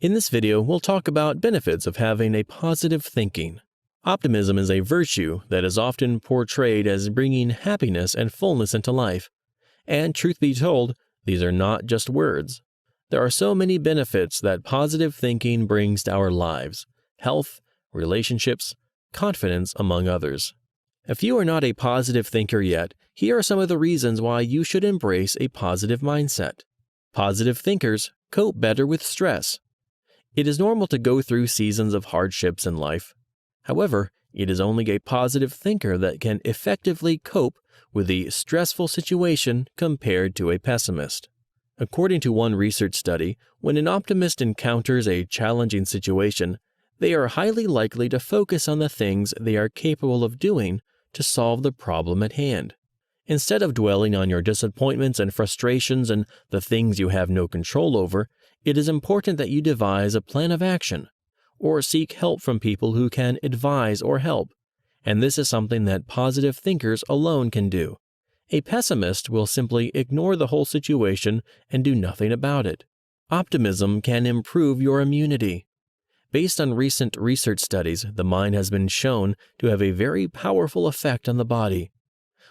In this video, we'll talk about benefits of having a positive thinking. Optimism is a virtue that is often portrayed as bringing happiness and fullness into life. And truth be told, these are not just words. There are so many benefits that positive thinking brings to our lives: health, relationships, confidence, among others. If you are not a positive thinker yet, here are some of the reasons why you should embrace a positive mindset. Positive thinkers cope better with stress. It is normal to go through seasons of hardships in life. However, it is only a positive thinker that can effectively cope with the stressful situation compared to a pessimist. According to one research study, when an optimist encounters a challenging situation, they are highly likely to focus on the things they are capable of doing to solve the problem at hand. Instead of dwelling on your disappointments and frustrations and the things you have no control over, it is important that you devise a plan of action, or seek help from people who can advise or help, and this is something that positive thinkers alone can do. A pessimist will simply ignore the whole situation and do nothing about it. Optimism can improve your immunity. Based on recent research studies, the mind has been shown to have a very powerful effect on the body.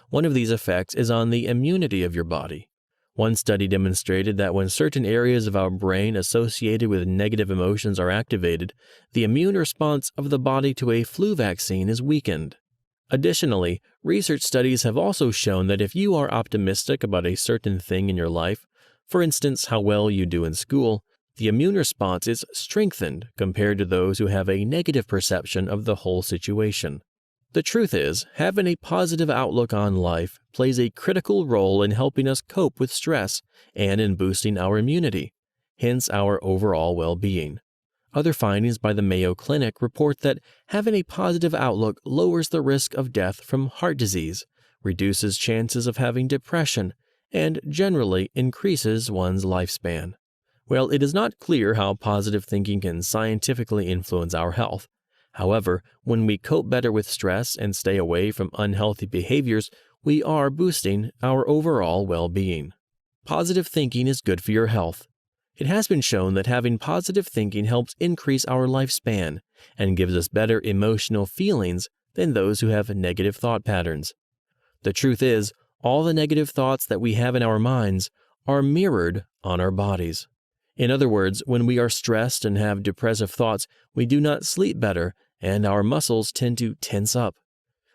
One of these effects is on the immunity of your body. One study demonstrated that when certain areas of our brain associated with negative emotions are activated, the immune response of the body to a flu vaccine is weakened. Additionally, research studies have also shown that if you are optimistic about a certain thing in your life, for instance, how well you do in school, the immune response is strengthened compared to those who have a negative perception of the whole situation. The truth is, having a positive outlook on life plays a critical role in helping us cope with stress and in boosting our immunity, hence our overall well-being. Other findings by the Mayo Clinic report that having a positive outlook lowers the risk of death from heart disease, reduces chances of having depression, and generally increases one's lifespan. While it is not clear how positive thinking can scientifically influence our health, however, when we cope better with stress and stay away from unhealthy behaviors, we are boosting our overall well-being. Positive thinking is good for your health. It has been shown that having positive thinking helps increase our lifespan and gives us better emotional feelings than those who have negative thought patterns. The truth is, all the negative thoughts that we have in our minds are mirrored on our bodies. In other words, when we are stressed and have depressive thoughts, we do not sleep better and our muscles tend to tense up.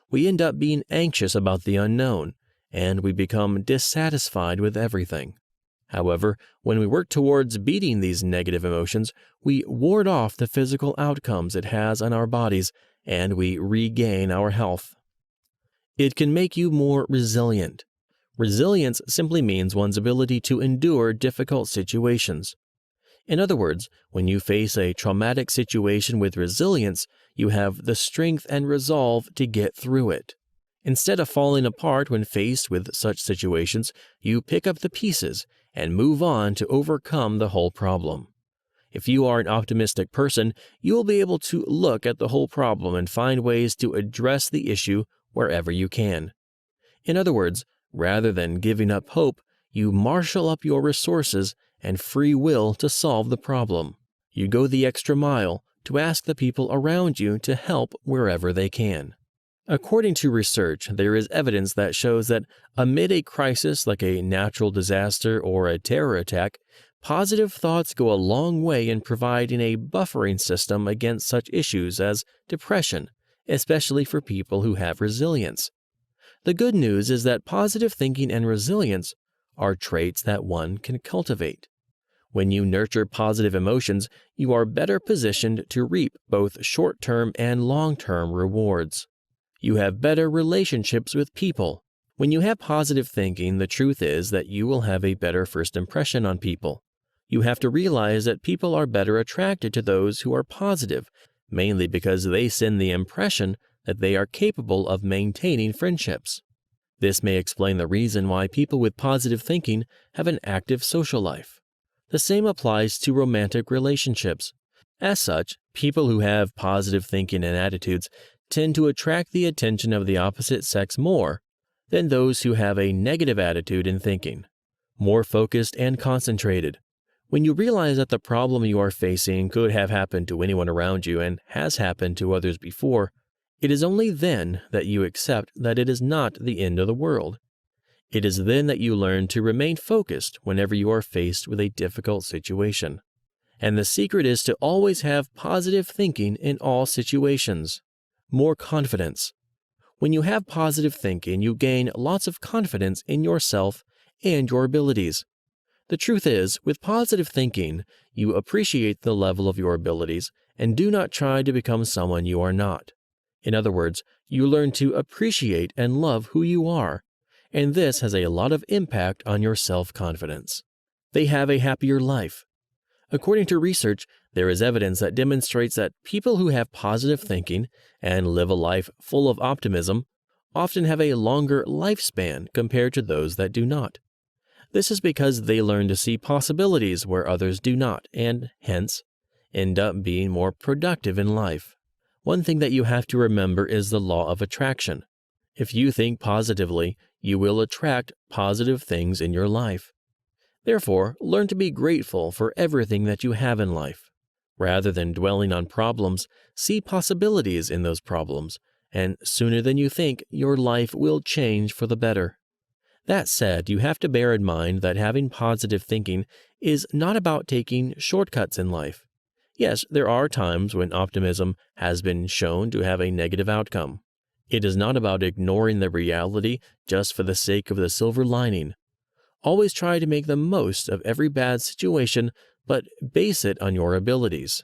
We end up being anxious about the unknown, and we become dissatisfied with everything. However, when we work towards beating these negative emotions, we ward off the physical outcomes it has on our bodies, and we regain our health. It can make you more resilient. Resilience simply means one's ability to endure difficult situations. In other words, when you face a traumatic situation with resilience, you have the strength and resolve to get through it. Instead of falling apart when faced with such situations, you pick up the pieces and move on to overcome the whole problem. If you are an optimistic person, you will be able to look at the whole problem and find ways to address the issue wherever you can. In other words, rather than giving up hope, you marshal up your resources and free will to solve the problem. You go the extra mile to ask the people around you to help wherever they can. According to research, there is evidence that shows that amid a crisis like a natural disaster or a terror attack, positive thoughts go a long way in providing a buffering system against such issues as depression, especially for people who have resilience. The good news is that positive thinking and resilience are traits that one can cultivate. When you nurture positive emotions, you are better positioned to reap both short-term and long-term rewards. You have better relationships with people. When you have positive thinking, the truth is that you will have a better first impression on people. You have to realize that people are better attracted to those who are positive, mainly because they send the impression that they are capable of maintaining friendships. This may explain the reason why people with positive thinking have an active social life. The same applies to romantic relationships. As such, people who have positive thinking and attitudes tend to attract the attention of the opposite sex more than those who have a negative attitude and thinking, more focused and concentrated, When you realize that the problem you are facing could have happened to anyone around you and has happened to others before, it is only then that you accept that it is not the end of the world. It is then that you learn to remain focused whenever you are faced with a difficult situation. And the secret is to always have positive thinking in all situations. More confidence. When you have positive thinking, you gain lots of confidence in yourself and your abilities. The truth is, with positive thinking, you appreciate the level of your abilities and do not try to become someone you are not. In other words, you learn to appreciate and love who you are, and this has a lot of impact on your self-confidence. They have a happier life. According to research, there is evidence that demonstrates that people who have positive thinking and live a life full of optimism often have a longer lifespan compared to those that do not. This is because they learn to see possibilities where others do not, and hence, end up being more productive in life. One thing that you have to remember is the law of attraction. If you think positively, you will attract positive things in your life. Therefore, learn to be grateful for everything that you have in life. Rather than dwelling on problems, see possibilities in those problems, and sooner than you think, your life will change for the better. That said, you have to bear in mind that having positive thinking is not about taking shortcuts in life. Yes, there are times when optimism has been shown to have a negative outcome. It is not about ignoring the reality just for the sake of the silver lining. Always try to make the most of every bad situation, but base it on your abilities.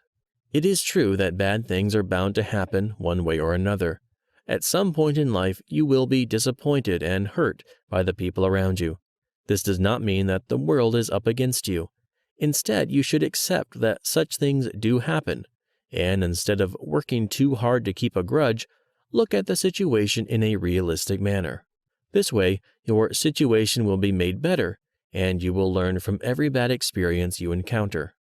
It is true that bad things are bound to happen one way or another. At some point in life, you will be disappointed and hurt by the people around you. This does not mean that the world is up against you. Instead, you should accept that such things do happen, and instead of working too hard to keep a grudge, look at the situation in a realistic manner. This way, your situation will be made better, and you will learn from every bad experience you encounter.